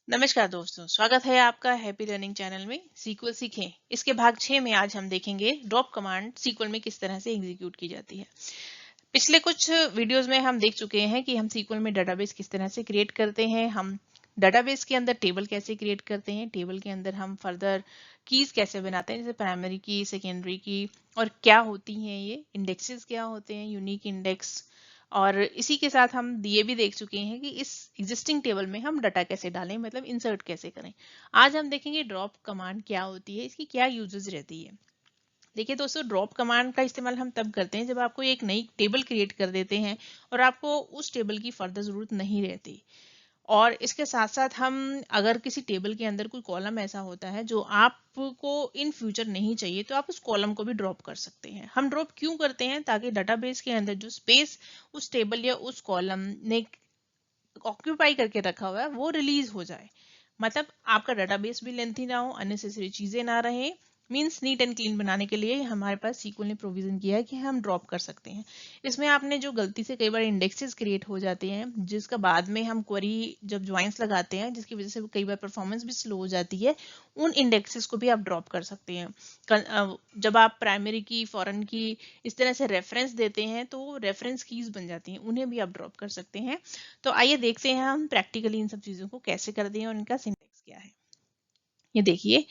नमस्कार दोस्तों, स्वागत है आपका हैप्पी लर्निंग चैनल में। सीक्वल सीखें इसके भाग 6 में आज हम देखेंगे ड्रॉप कमांड सीक्वल में किस तरह से एग्जीक्यूट की जाती है। पिछले कुछ वीडियोस में हम देख चुके हैं कि हम सीक्वल में डाटाबेस किस तरह से क्रिएट करते हैं, हम डाटाबेस के अंदर टेबल कैसे क्रिएट करते हैं, टेबल के अंदर हम फर्दर कीज कैसे बनाते हैं, जैसे प्राइमरी की, सेकेंडरी की, और क्या होती हैं ये इंडेक्सेस, क्या होते हैं यूनिक इंडेक्स। और इसी के साथ हम ये भी देख चुके हैं कि इस एग्जिस्टिंग टेबल में हम डाटा कैसे डालें, मतलब इंसर्ट कैसे करें। आज हम देखेंगे ड्रॉप कमांड क्या होती है, इसकी क्या यूजेस रहती है। देखिए दोस्तों, ड्रॉप कमांड का इस्तेमाल हम तब करते हैं जब आपको एक नई टेबल क्रिएट कर देते हैं और आपको उस टेबल की फर्दर जरूरत नहीं रहती। और इसके साथ साथ हम अगर किसी टेबल के अंदर कोई कॉलम ऐसा होता है जो आपको इन फ्यूचर नहीं चाहिए, तो आप उस कॉलम को भी ड्रॉप कर सकते हैं। हम ड्रॉप क्यों करते हैं? ताकि डाटाबेस के अंदर जो स्पेस उस टेबल या उस कॉलम ने ऑक्यूपाई करके रखा हुआ है वो रिलीज हो जाए। मतलब आपका डाटाबेस भी लेंथी ना हो, अननेसेसरी चीजें ना रहे। मींस नीट एंड क्लीन बनाने के लिए हमारे पास सीक्वल ने प्रोविजन किया है कि हम ड्रॉप कर सकते हैं। इसमें आपने जो गलती से कई बार इंडेक्सेस क्रिएट हो जाते हैं, जिसका बाद में हम क्वेरी जब ज्वाइंस लगाते हैं, जिसकी वजह से कई बार परफॉर्मेंस भी स्लो हो जाती है, उन इंडेक्सेस को भी आप ड्रॉप कर सकते हैं। जब आप प्राइमरी की, फॉरेन की इस तरह से रेफरेंस देते हैं तो रेफरेंस कीज बन जाती हैं, उन्हें भी आप ड्रॉप कर सकते हैं। तो आइए देखते हैं हम प्रैक्टिकली इन सब चीजों को कैसे करते हैं और इनका सिंटेक्स क्या है। ये देखिए,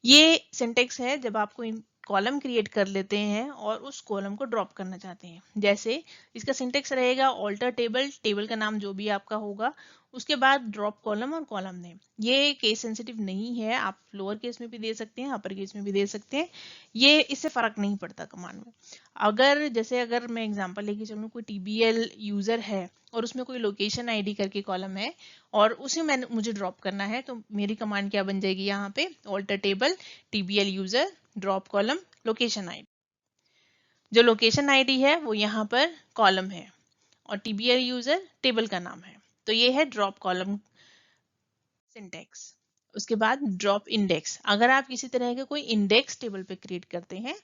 ये सिंटेक्स है जब आपको इन कॉलम क्रिएट कर लेते हैं और उस कॉलम को ड्रॉप करना चाहते हैं। जैसे इसका सिंटेक्स रहेगा ऑल्टर टेबल, टेबल का नाम जो भी आपका होगा, उसके बाद ड्रॉप कॉलम और कॉलम नेम। ये केस सेंसिटिव नहीं है, आप लोअर केस में भी दे सकते हैं, अपर केस में भी दे सकते हैं, ये इससे फर्क नहीं पड़ता कमांड में। अगर मैं एग्जांपल लेके चलूँ, कोई टीबीएल यूजर है और उसमें कोई लोकेशन आईडी करके कॉलम है और उसे मुझे ड्रॉप करना है, तो मेरी कमांड क्या बन जाएगी यहाँ पे? Alter table TBL user drop column location ID. जो लोकेशन आईडी है वो यहाँ पर कॉलम है और टीबीएल यूजर टेबल का नाम है। तो ये है ड्रॉप कॉलम सिंटेक्स। उसके बाद ड्रॉप इंडेक्स। अगर आप किसी तरह का कोई इंडेक्स टेबल पे क्रिएट करते हैं,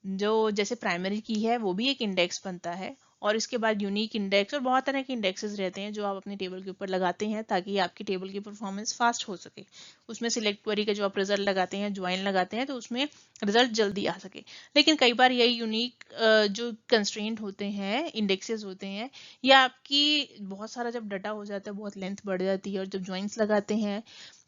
जो जैसे प्राइमरी की है वो भी एक इंडेक्स बनता है, और इसके बाद यूनिक इंडेक्स और बहुत तरह के इंडेक्सेस रहते हैं जो आप अपने टेबल के ऊपर लगाते हैं ताकि आपकी टेबल की परफॉर्मेंस फास्ट हो सके। उसमें सिलेक्ट क्वेरी का जो आप रिजल्ट लगाते हैं, ज्वाइन लगाते हैं, तो उसमें रिजल्ट जल्दी आ सके। लेकिन कई बार यही यूनिक जो कंस्ट्रेंट होते हैं, इंडेक्सेस होते हैं, या आपकी बहुत सारा जब डाटा हो जाता है, बहुत लेंथ बढ़ जाती है, और जब ज्वाइंस लगाते हैं,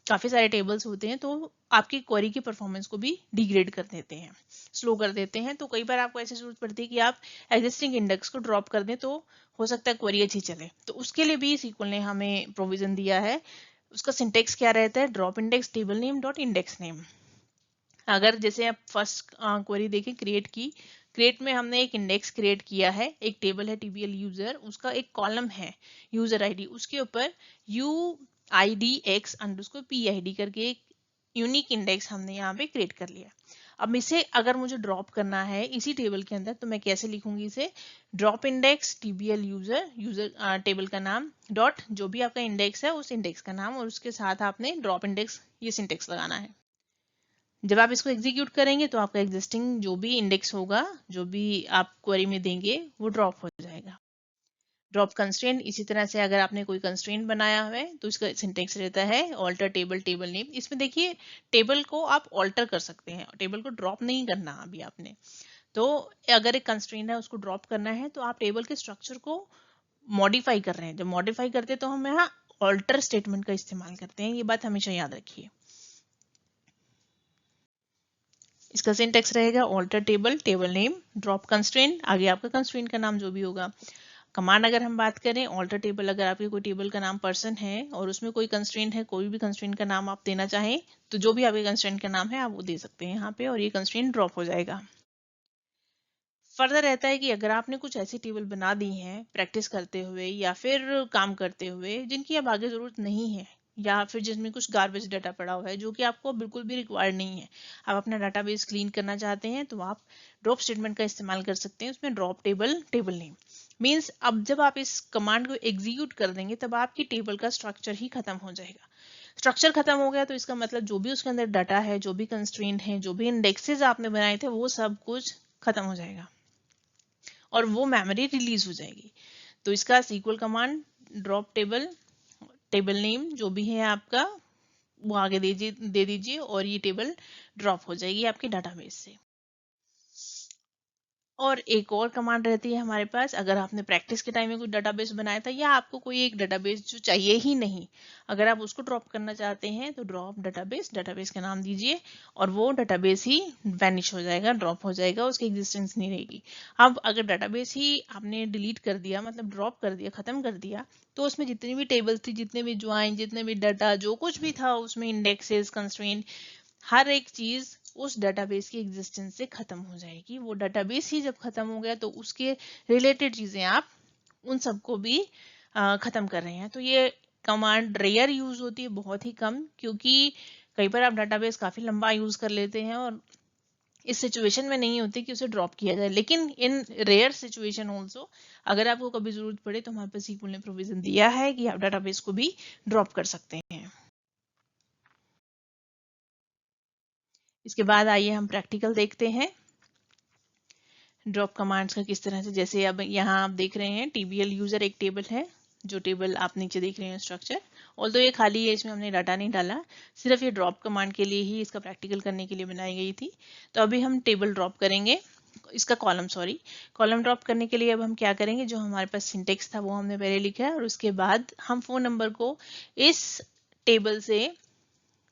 काफी सारे टेबल्स होते हैं, तो आपकी क्वेरी की परफॉर्मेंस को भी डिग्रेड कर देते हैं, स्लो कर देते हैं। तो कई बार आपको ऐसी जरूरत पड़ती है कि आप एग्जिस्टिंग इंडेक्स को ड्रॉप कर दें, तो हो सकता है क्वेरी अच्छी चले। तो उसके लिए भी सीक्वल ने हमें प्रोविजन दिया है। उसका सिंटेक्स क्या रहता है? Drop index table name dot index name. अगर जैसे आप फर्स्ट क्वेरी देखें, क्रिएट में हमने एक इंडेक्स क्रिएट किया है, एक टेबल है टीबीएल यूजर, उसका एक कॉलम है यूजर आईडी, उसके ऊपर you I D x underscore P I D करके एक यूनिक इंडेक्स हमने यहाँ पे क्रिएट कर लिया। अब इसे अगर मुझे ड्रॉप करना है इसी टेबल के अंदर, तो मैं कैसे लिखूंगी इसे? ड्रॉप इंडेक्स टीबीएल यूजर टेबल का नाम डॉट जो भी आपका इंडेक्स है उस इंडेक्स का नाम, और उसके साथ आपने ड्रॉप इंडेक्स ये सिंटेक्स लगाना है। जब आप इसको एग्जीक्यूट करेंगे तो आपका एग्जिस्टिंग जो भी इंडेक्स होगा, जो भी आप क्वेरी में देंगे, वो ड्रॉप हो जाएगा। ड्रॉप कंस्ट्रेंट इसी तरह से अगर आपने कोई कंस्ट्रेंट बनाया हुआ है तो इसका सिंटेक्स रहता है ऑल्टर टेबल टेबल नेम। इसमें देखिए, टेबल को आप ऑल्टर कर सकते हैं, टेबल को ड्रॉप नहीं करना अभी आपने। तो अगर एक कंस्ट्रेंट है उसको ड्रॉप करना है, तो आप टेबल के स्ट्रक्चर को मॉडिफाई कर रहे हैं। जब मॉडिफाई करते हैं तो हम यहाँ ऑल्टर स्टेटमेंट का इस्तेमाल करते हैं, ये बात हमेशा याद रखिए। इसका सिंटेक्स रहेगा alter table table name drop constraint, आगे आपका कंस्ट्रेंट का नाम जो भी होगा। कमांड अगर हम बात करें, ऑल्टर टेबल, अगर आपके कोई टेबल का नाम पर्सन है और उसमें कोई कंस्ट्रेंट है, कोई भी कंस्ट्रेंट का नाम आप देना चाहें, तो जो भी आपके कंस्ट्रेंट का नाम है आप वो दे सकते हैं यहाँ पे, और ये कंस्ट्रेंट ड्रॉप हो जाएगा। फर्दर रहता है कि अगर आपने कुछ ऐसी टेबल बना दी हैं प्रैक्टिस करते हुए या फिर काम करते हुए, जिनकी अब आगे जरूरत नहीं है, या फिर जिसमें कुछ गार्बेज डाटा पड़ा हुआ है जो कि आपको बिल्कुल भी रिक्वायर्ड नहीं है, आप अपना डाटाबेस क्लीन करना चाहते हैं, तो आप ड्रॉप स्टेटमेंट का इस्तेमाल कर सकते हैं। उसमें drop table table name means अब जब आप इस कमांड को एग्जीक्यूट कर देंगे तब आपकी टेबल का स्ट्रक्चर ही खत्म हो जाएगा। स्ट्रक्चर खत्म हो गया तो इसका मतलब जो भी उसके अंदर डाटा है, जो भी कंस्ट्रेंट है, जो भी इंडेक्सेस आपने बनाए थे, वो सब कुछ खत्म हो जाएगा और वो मेमोरी रिलीज हो जाएगी। तो इसका SQL command drop table table name जो भी है आपका वो आगे दे दीजिए और ये टेबल ड्रॉप हो जाएगी आपके डाटाबेस से। और एक और कमांड रहती है हमारे पास, अगर आपने प्रैक्टिस के टाइम में कोई डाटाबेस बनाया था या आपको कोई एक डाटाबेस जो चाहिए ही नहीं, अगर आप उसको ड्रॉप करना चाहते हैं तो ड्रॉप डाटाबेस का नाम दीजिए और वो डाटाबेस ही वैनिश हो जाएगा, ड्रॉप हो जाएगा, उसकी एग्जिस्टेंस नहीं रहेगी। अब अगर डाटाबेस ही आपने डिलीट कर दिया, मतलब ड्रॉप कर दिया, खत्म कर दिया, तो उसमें जितनी भी टेबल्स थी, जितने भी ज्वाइन, जितने भी डाटा, जो कुछ भी था उसमें, इंडेक्सेस, कंस्ट्रेंट, हर एक चीज उस डाटाबेस की एग्जिस्टेंस से खत्म हो जाएगी। वो डाटाबेस ही जब खत्म हो गया तो उसके रिलेटेड चीजें आप उन सबको भी खत्म कर रहे हैं। तो ये कमांड रेयर यूज होती है, बहुत ही कम, क्योंकि कई बार आप डाटाबेस काफी लंबा यूज कर लेते हैं और इस सिचुएशन में नहीं होती कि उसे ड्रॉप किया जाए। लेकिन इन रेयर सिचुएशन ऑल्सो अगर आपको कभी जरूरत पड़े तो हमारे पास SQL ने प्रोविजन दिया है कि आप डाटाबेस को भी ड्रॉप कर सकते हैं। इसके बाद आइए हम प्रैक्टिकल देखते हैं ड्रॉप कमांड्स का किस तरह से। जैसे अब यहाँ आप देख रहे हैं TBL यूजर एक टेबल है, जो टेबल आप नीचे देख रहे हैं स्ट्रक्चर, ऑल्दो ये खाली है, इसमें हमने डाटा नहीं डाला, सिर्फ ये ड्रॉप कमांड के लिए ही, इसका प्रैक्टिकल करने के लिए बनाई गई थी। तो अभी हम टेबल ड्रॉप करेंगे, इसका कॉलम ड्रॉप करने के लिए अब हम क्या करेंगे, जो हमारे पास सिंटेक्स था वो हमने पहले लिखा है और उसके बाद हम फोन नंबर को इस टेबल से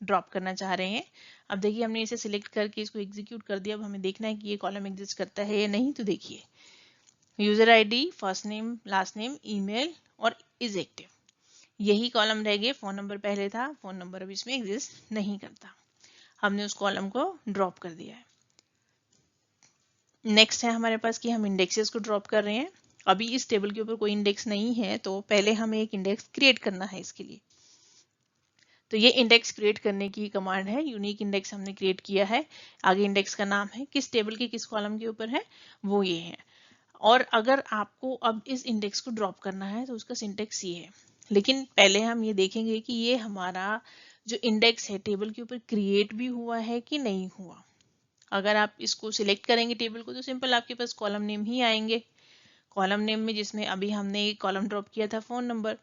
ड्रॉप करना चाह रहे हैं। अब देखिए हमने इसे सिलेक्ट करके इसको एग्जीक्यूट कर दिया। अब हमें देखना है कि ये कॉलम एग्जिस्ट करता है या नहीं। तो देखिए user ID, first name, last name, email और इज एक्टिव, यही कॉलम रह गए। फोन नंबर पहले था, फोन नंबर अब इसमें एग्जिस्ट नहीं करता। हमने उस कॉलम को ड्रॉप कर दिया है। नेक्स्ट है हमारे पास कि हम इंडेक्सेस को ड्रॉप कर रहे हैं। अभी इस टेबल के ऊपर कोई इंडेक्स नहीं है, तो पहले हमें एक इंडेक्स क्रिएट करना है इसके लिए। तो ये इंडेक्स क्रिएट करने की कमांड है। यूनिक इंडेक्स हमने क्रिएट किया है, आगे इंडेक्स का नाम है, किस टेबल के किस कॉलम के ऊपर है वो ये है। और अगर आपको अब इस इंडेक्स को ड्रॉप करना है तो उसका सिंटेक्स ये है। लेकिन पहले हम ये देखेंगे कि ये हमारा जो इंडेक्स है टेबल के ऊपर क्रिएट भी हुआ है कि नहीं हुआ। अगर आप इसको सिलेक्ट करेंगे टेबल को तो सिंपल आपके पास कॉलम नेम ही आएंगे। कॉलम नेम में जिसमें अभी हमने एक कॉलम ड्रॉप किया था फोन नंबर,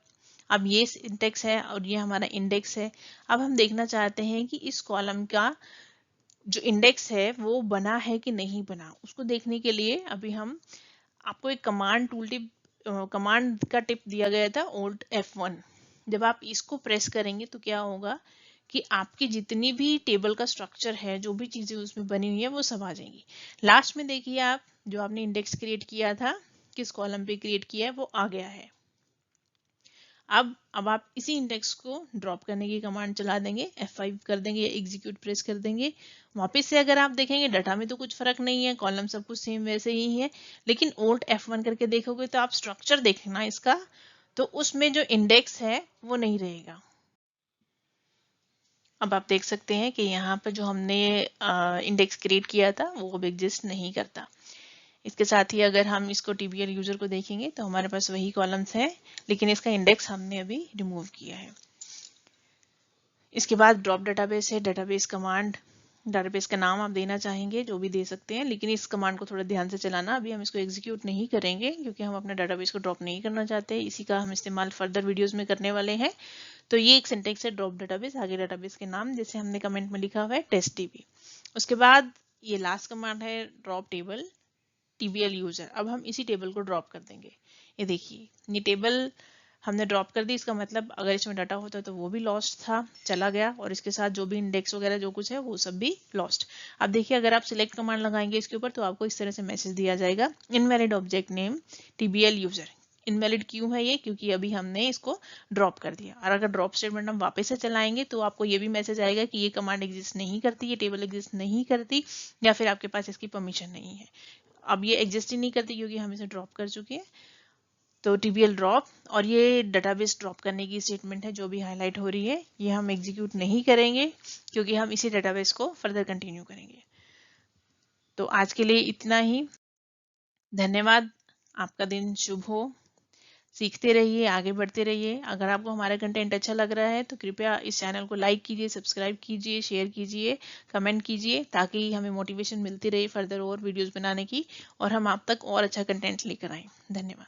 अब ये सिंटेक्स है और ये हमारा इंडेक्स है। अब हम देखना चाहते हैं कि इस कॉलम का जो इंडेक्स है वो बना है कि नहीं बना। उसको देखने के लिए अभी हम आपको एक कमांड का टिप दिया गया था, Alt F1। जब आप इसको प्रेस करेंगे तो क्या होगा कि आपकी जितनी भी टेबल का स्ट्रक्चर है, जो भी चीजें उसमें बनी हुई है वो सब आ जाएंगी। लास्ट में देखिए आप जो आपने इंडेक्स क्रिएट किया था, किस कॉलम पे क्रिएट किया है वो आ गया है। अब आप इसी इंडेक्स को ड्रॉप करने की कमांड चला देंगे, F5 कर देंगे या एग्जीक्यूट प्रेस कर देंगे। वापस से अगर आप देखेंगे डाटा में तो कुछ फर्क नहीं है, कॉलम सब कुछ सेम वैसे ही है, लेकिन Alt F1 करके देखोगे तो आप स्ट्रक्चर देखना इसका, तो उसमें जो इंडेक्स है वो नहीं रहेगा। अब आप देख सकते हैं कि यहाँ पर जो हमने इंडेक्स क्रिएट किया था वो अब एग्जिस्ट नहीं करता। इसके साथ ही अगर हम इसको TBL यूजर को देखेंगे तो हमारे पास वही कॉलम्स हैं, लेकिन इसका इंडेक्स हमने अभी रिमूव किया है। इसके बाद ड्रॉप डाटाबेस है। डाटाबेस कमांड, डाटाबेस का नाम आप देना चाहेंगे जो भी दे सकते हैं, लेकिन इस कमांड को थोड़ा ध्यान से चलाना। अभी हम इसको एग्जीक्यूट नहीं करेंगे क्योंकि हम अपने डाटाबेस को ड्रॉप नहीं करना चाहते। इसी का हम इस्तेमाल फर्दर वीडियोस में करने वाले हैं। तो ये एक सिंटेक्स है ड्रॉप डाटाबेस, आगे डाटाबेस के नाम जैसे हमने कमेंट में लिखा हुआ है TestDB। उसके बाद ये लास्ट कमांड है ड्रॉप टेबल TBL यूजर। अब हम इसी टेबल को ड्रॉप कर देंगे। ये देखिए ये टेबल हमने ड्रॉप कर दी। इसका मतलब अगर इसमें डाटा होता तो वो भी लॉस्ट था, चला गया, और इसके साथ जो भी इंडेक्स वगैरह जो कुछ है वो सब भी लॉस्ट। अब देखिए अगर आप सिलेक्ट कमांड लगाएंगे इसके ऊपर तो आपको इस तरह से मैसेज दिया जाएगा, invalid object name TBL user. Invalid क्यों है ये? क्योंकि अभी हमने इसको ड्रॉप कर दिया। और अगर ड्रॉप स्टेटमेंट हम वापस से चलाएंगे तो आपको ये भी मैसेज आएगा कि ये कमांड एग्जिस्ट नहीं करती, ये टेबल एग्जिस्ट नहीं करती, या फिर आपके पास इसकी परमिशन नहीं है। अब ये एग्जिस्ट ही नहीं करती क्योंकि हम इसे ड्रॉप कर चुके हैं। तो TBL ड्रॉप, और ये डाटाबेस ड्रॉप करने की स्टेटमेंट है जो भी हाईलाइट हो रही है, ये हम एग्जीक्यूट नहीं करेंगे क्योंकि हम इसी डाटाबेस को फर्दर कंटिन्यू करेंगे। तो आज के लिए इतना ही। धन्यवाद। आपका दिन शुभ हो। सीखते रहिए, आगे बढ़ते रहिए। अगर आपको हमारा कंटेंट अच्छा लग रहा है तो कृपया इस चैनल को लाइक कीजिए, सब्सक्राइब कीजिए, शेयर कीजिए, कमेंट कीजिए, ताकि हमें मोटिवेशन मिलती रहे फर्दर और वीडियोस बनाने की और हम आप तक और अच्छा कंटेंट लेकर आए। धन्यवाद।